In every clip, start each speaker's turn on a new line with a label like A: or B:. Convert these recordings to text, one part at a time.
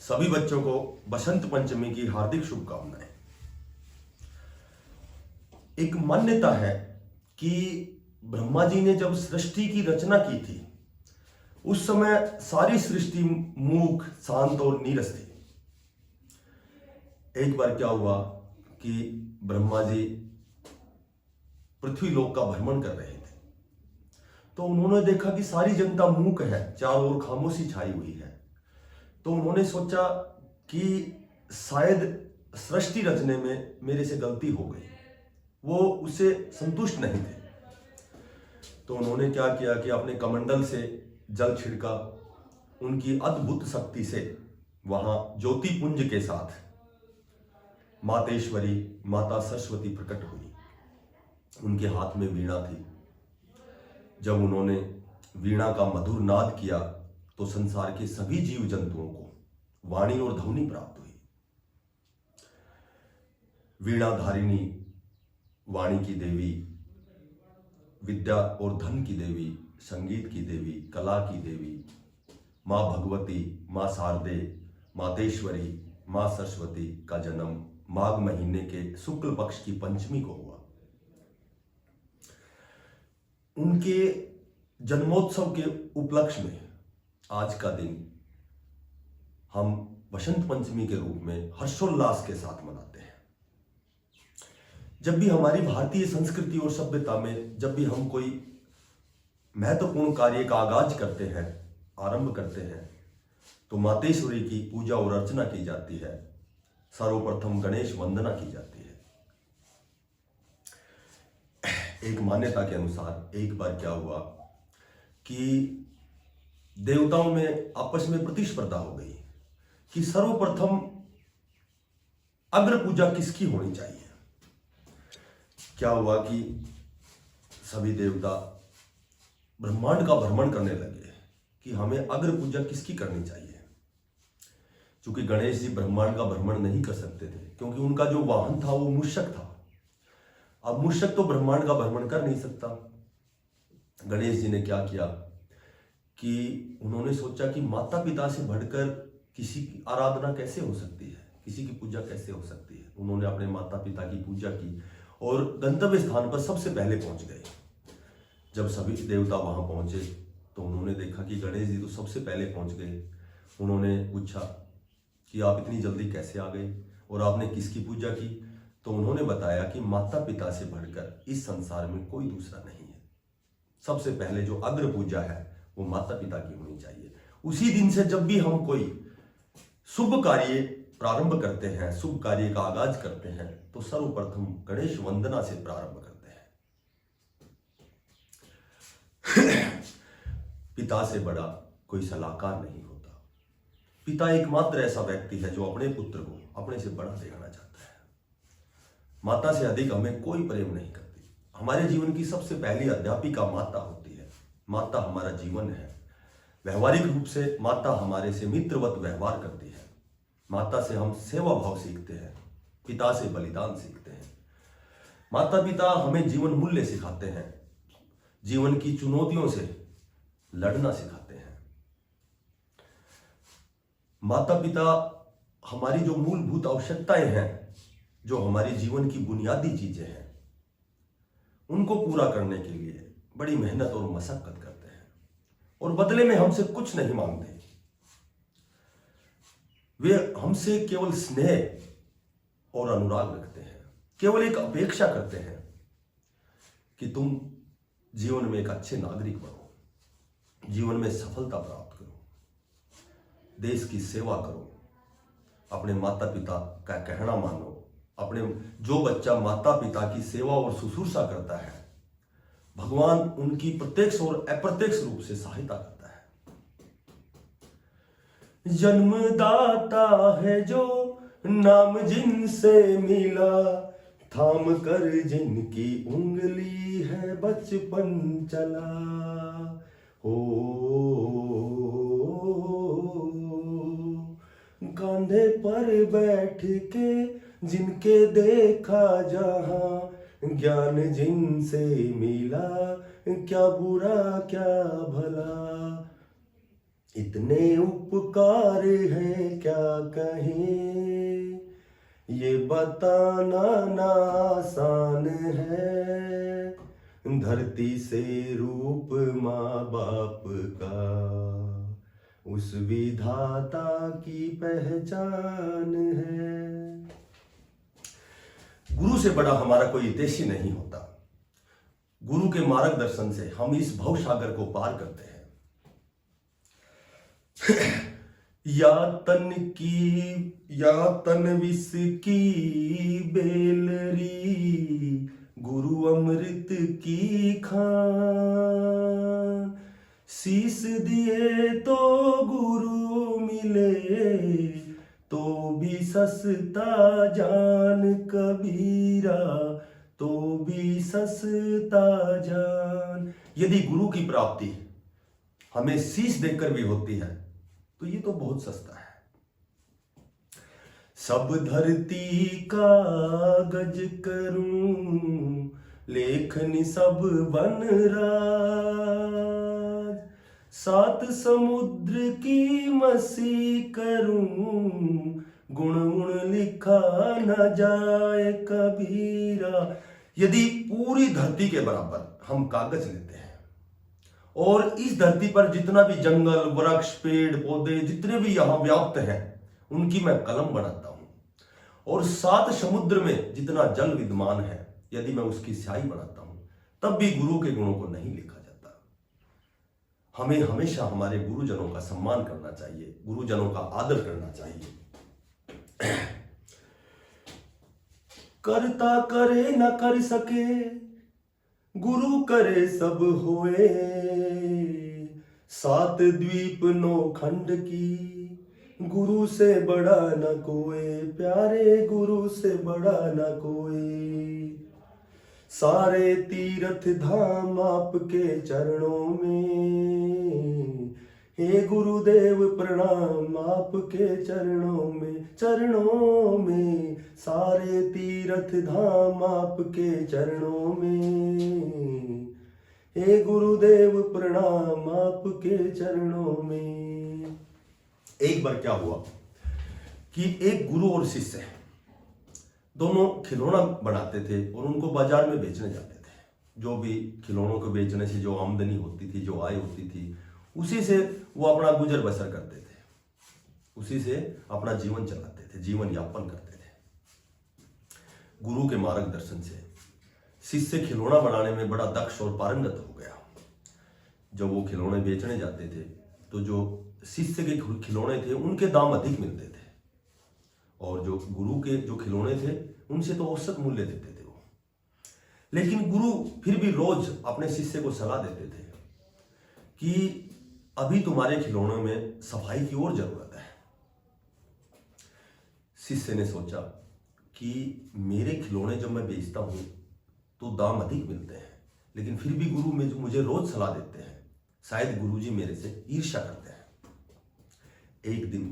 A: सभी बच्चों को बसंत पंचमी की हार्दिक शुभकामनाएं। एक मान्यता है कि ब्रह्मा जी ने जब सृष्टि की रचना की थी उस समय सारी सृष्टि मूक, शांत और नीरस थी। एक बार क्या हुआ कि ब्रह्मा जी पृथ्वी लोक का भ्रमण कर रहे थे, तो उन्होंने देखा कि सारी जनता मूक है, चारों ओर खामोशी छाई हुई है। तो उन्होंने सोचा कि शायद सृष्टि रचने में मेरे से गलती हो गई। वो उससे संतुष्ट नहीं थे, तो उन्होंने क्या किया कि अपने कमंडल से जल छिड़का। उनकी अद्भुत शक्ति से वहां ज्योति पुंज के साथ मातेश्वरी, माता सरस्वती प्रकट हुई। उनके हाथ में वीणा थी। जब उन्होंने वीणा का मधुर नाद किया तो संसार के सभी जीव जंतुओं को वाणी और ध्वनि प्राप्त हुई। वीणा धारिणी वाणी की देवी, विद्या और धन की देवी, संगीत की देवी, कला की देवी, मां भगवती, मां शारदे, मातेश्वरी, मां सरस्वती का जन्म माघ महीने के शुक्ल पक्ष की पंचमी को हुआ। उनके जन्मोत्सव के उपलक्ष्य में आज का दिन हम बसंत पंचमी के रूप में हर्षोल्लास के साथ मनाते हैं। जब भी हमारी भारतीय संस्कृति और सभ्यता में जब भी हम कोई महत्वपूर्ण कार्य का आगाज करते हैं, आरंभ करते हैं, तो मातेश्वरी की पूजा और अर्चना की जाती है। सर्वप्रथम गणेश वंदना की जाती है। एक मान्यता के अनुसार एक बार क्या हुआ कि देवताओं में आपस में प्रतिस्पर्धा हो गई कि सर्वप्रथम अग्र पूजा किसकी होनी चाहिए। क्या हुआ कि सभी देवता ब्रह्मांड का भ्रमण करने लगे कि हमें अग्र पूजा किसकी करनी चाहिए। क्योंकि गणेश जी ब्रह्मांड का भ्रमण नहीं कर सकते थे, क्योंकि उनका जो वाहन था वो मूषक था। अब मूषक तो ब्रह्मांड का भ्रमण कर नहीं सकता। गणेश जी ने क्या किया कि उन्होंने सोचा कि माता पिता से बढ़कर किसी की आराधना कैसे हो सकती है, किसी की पूजा कैसे हो सकती है। उन्होंने अपने माता पिता की पूजा की और गंतव्य स्थान पर सबसे पहले पहुंच गए। जब सभी देवता वहां पहुंचे तो उन्होंने देखा कि गणेश जी तो सबसे पहले पहुंच गए। उन्होंने पूछा कि आप इतनी जल्दी कैसे आ गए और आपने किसकी पूजा की। तो उन्होंने बताया कि माता पिता से बढ़कर इस संसार में कोई दूसरा नहीं है। सबसे पहले जो अग्र पूजा है वो माता पिता की होनी चाहिए। उसी दिन से जब भी हम कोई शुभ कार्य प्रारंभ करते हैं, शुभ कार्य का आगाज करते हैं, तो सर्वप्रथम गणेश वंदना से प्रारंभ करते हैं। पिता से बड़ा कोई सलाहकार नहीं होता। पिता एकमात्र ऐसा व्यक्ति है जो अपने पुत्र को अपने से बड़ा देखना चाहता है। माता से अधिक हमें कोई प्रेम नहीं करती। हमारे जीवन की सबसे पहली अध्यापिका माता होती है। माता हमारा जीवन है। व्यवहारिक रूप से माता हमारे से मित्रवत व्यवहार करती है। माता से हम सेवा भाव सीखते हैं, पिता से बलिदान सीखते हैं। माता पिता हमें जीवन मूल्य सिखाते हैं, जीवन की चुनौतियों से लड़ना सिखाते हैं। माता पिता हमारी जो मूलभूत आवश्यकताएं हैं, जो हमारी जीवन की बुनियादी चीजें हैं, उनको पूरा करने के लिए बड़ी मेहनत और मशक्कत करते हैं और बदले में हमसे कुछ नहीं मांगते। वे हमसे केवल स्नेह और अनुराग रखते हैं, केवल एक अपेक्षा करते हैं कि तुम जीवन में एक अच्छे नागरिक बनो, जीवन में सफलता प्राप्त करो, देश की सेवा करो, अपने माता पिता का कहना मानो। अपने जो बच्चा माता पिता की सेवा और शुश्रूषा करता है, भगवान उनकी प्रत्यक्ष और अप्रत्यक्ष रूप से सहायता करता है। जन्मदाता है जो नाम जिनसे मिला, थाम कर जिनकी उंगली है बचपन चला। कांधे पर बैठ के जिनके देखा जहां, ज्ञान जिनसे मिला, क्या बुरा क्या भला। इतने उपकार हैं क्या कहें, ये बताना ना आसान है। धरती से रूप माँ बाप का, उस विधाता की पहचान है। गुरु से बड़ा हमारा कोई हितैषी नहीं होता। गुरु के मार्गदर्शन से हम इस भव सागर को पार करते हैं। या तन विष की बेलरी, गुरु अमृत की खान। शीस दिए तो गुरु मिले, तो भी सस्ता जान कबीरा, तो भी सस्ता जान। यदि गुरु की प्राप्ति हमें शीश देकर भी होती है तो ये तो बहुत सस्ता है। सब धरती कागज करूं, लेखनी सब वन राज। 7 समुद्र की मसी करूं, गुण गुण लिखा न जाए कबीरा। यदि पूरी धरती के बराबर हम कागज लेते हैं और इस धरती पर जितना भी जंगल, वृक्ष, पेड़ पौधे जितने भी यहां व्याप्त हैं उनकी मैं कलम बनाता हूं, और 7 समुद्र में जितना जल विद्यमान है यदि मैं उसकी स्याही बनाता हूं, तब भी गुरु के गुणों को नहीं लिखा जाता। हमें हमेशा हमारे गुरुजनों का सम्मान करना चाहिए, गुरुजनों का आदर करना चाहिए। करता करे न कर सके, गुरु करे सब होए। 7 द्वीप 9 खंड की, गुरु से बड़ा न कोई, प्यारे गुरु से बड़ा न कोई। सारे तीर्थ धाम आपके चरणों में, हे गुरुदेव प्रणाम आपके चरणों में, चरणों में। सारे तीर्थ धाम आपके चरणों में, हे गुरुदेव प्रणाम आपके चरणों में। एक बार क्या हुआ कि एक गुरु और शिष्य दोनों खिलौना बनाते थे और उनको बाजार में बेचने जाते थे। जो भी खिलौनों को बेचने से जो आमदनी होती थी, जो आय होती थी, उसी से वो अपना गुजर बसर करते थे, उसी से अपना जीवन चलाते थे, जीवन यापन करते थे। गुरु के मार्गदर्शन से शिष्य खिलौना बनाने में बड़ा दक्ष और पारंगत हो गया। जब वो खिलौने बेचने जाते थे तो जो शिष्य के खिलौने थे उनके दाम अधिक मिलते थे, और जो गुरु के जो खिलौने थे उनसे तो औसत मूल्य देते थे वो। लेकिन गुरु फिर भी रोज अपने शिष्य को सलाह देते थे कि अभी तुम्हारे खिलौनों में सफाई की और जरूरत है। शिष्य ने सोचा कि मेरे खिलौने जब मैं बेचता हूं तो दाम अधिक मिलते हैं, लेकिन फिर भी गुरु मुझे रोज सलाह देते हैं, शायद गुरुजी मेरे से ईर्ष्या करते हैं। एक दिन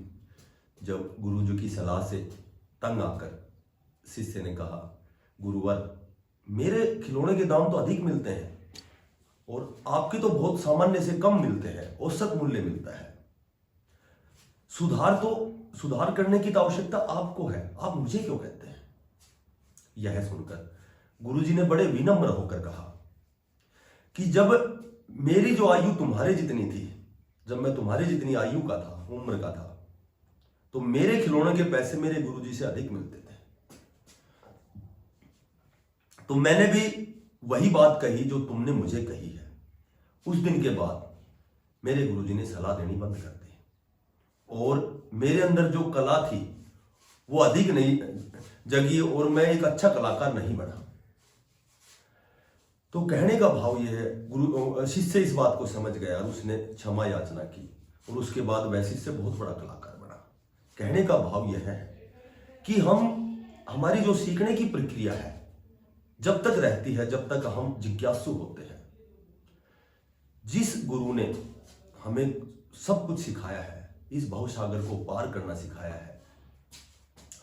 A: जब गुरुजी की सलाह से तंग आकर शिष्य ने कहा, गुरुवर मेरे खिलौने के दाम तो अधिक मिलते हैं और आपके तो बहुत सामान्य से कम मिलते हैं, औसत मूल्य मिलता है। सुधार करने की तो आवश्यकता आपको है, आप मुझे क्यों कहते हैं? यह सुनकर गुरुजी ने बड़े विनम्र होकर कहा कि जब मेरी जो आयु तुम्हारे जितनी थी, जब मैं तुम्हारे जितनी आयु का था, उम्र का था, तो मेरे खिलौने के पैसे मेरे गुरुजी से अधिक मिलते थे। तो मैंने भी वही बात कही जो तुमने मुझे कही है। उस दिन के बाद मेरे गुरुजी ने सलाह देनी बंद कर दी और मेरे अंदर जो कला थी वो अधिक नहीं जगी और मैं एक अच्छा कलाकार नहीं बना। तो कहने का भाव यह है, शिष्य इस बात को समझ गया और उसने क्षमा याचना की और उसके बाद वह शिष्य बहुत बड़ा कलाकार बना। कहने का भाव यह है कि हमारी जो सीखने की प्रक्रिया है जब तक रहती है, जब तक हम जिज्ञासु होते हैं, जिस गुरु ने हमें सब कुछ सिखाया है, इस भवसागर को पार करना सिखाया है,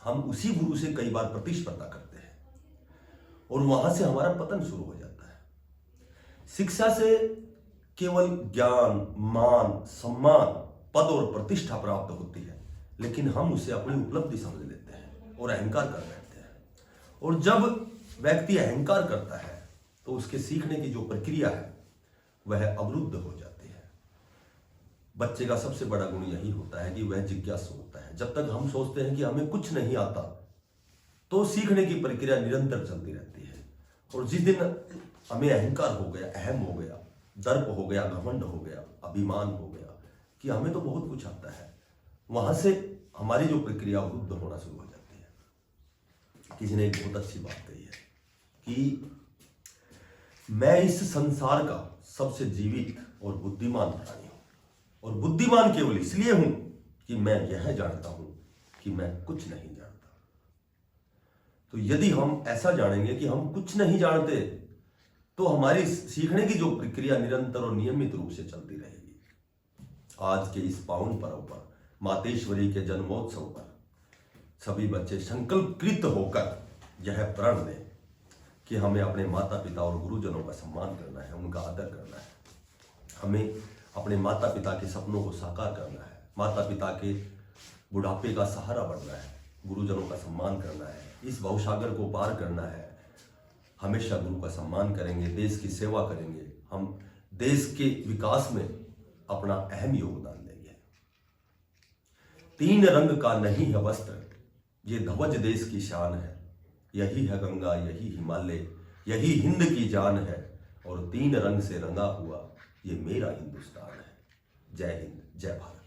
A: हम उसी गुरु से कई बार प्रतिस्पर्धा करते हैं और वहां से हमारा पतन शुरू हो जाता है। शिक्षा से केवल ज्ञान, मान, सम्मान पद और प्रतिष्ठा प्राप्त होती है, लेकिन हम उसे अपनी उपलब्धि समझ लेते हैं और अहंकार कर बैठते हैं। और जब व्यक्ति अहंकार करता है तो उसके सीखने की जो प्रक्रिया है वह अवरुद्ध हो जाती है। बच्चे का सबसे बड़ा गुण यही होता है कि वह जिज्ञासु होता है। जब तक हम सोचते हैं कि हमें कुछ नहीं आता तो सीखने की प्रक्रिया निरंतर चलती रहती है। और जिस दिन हमें अहंकार हो गया, अहम हो गया, दर्प हो गया, घमंड हो गया, अभिमान हो गया कि हमें तो बहुत कुछ आता है, वहां से हमारी जो प्रक्रिया अवरुद्ध होना शुरू हो जाती है। किसी ने एक बहुत अच्छी बात कही है कि मैं इस संसार का सबसे जीवित और बुद्धिमान प्राणी हूं, और बुद्धिमान केवल इसलिए हूं कि मैं यह जानता हूं कि मैं कुछ नहीं जानता। तो यदि हम ऐसा जानेंगे कि हम कुछ नहीं जानते तो हमारी सीखने की जो प्रक्रिया निरंतर और नियमित रूप से चलती रहेगी। आज के इस पावन पर्व पर, मातेश्वरी के जन्मोत्सव पर सभी बच्चे संकल्पकृत होकर यह प्रण लें कि हमें अपने माता पिता और गुरुजनों का सम्मान करना है, उनका आदर करना है। हमें अपने माता पिता के सपनों को साकार करना है, माता पिता के बुढ़ापे का सहारा बनना है, गुरुजनों का सम्मान करना है, इस भवसागर को पार करना है। हमेशा गुरु का सम्मान करेंगे, देश की सेवा करेंगे, हम देश के विकास में अपना अहम योगदान देंगे। 3 रंग का नहीं है वस्त्र, ये ध्वज देश की शान है। यही है गंगा, यही हिमालय, यही हिंद की जान है, और 3 रंग से रंगा हुआ ये मेरा हिंदुस्तान है। जय हिंद, जय भारत।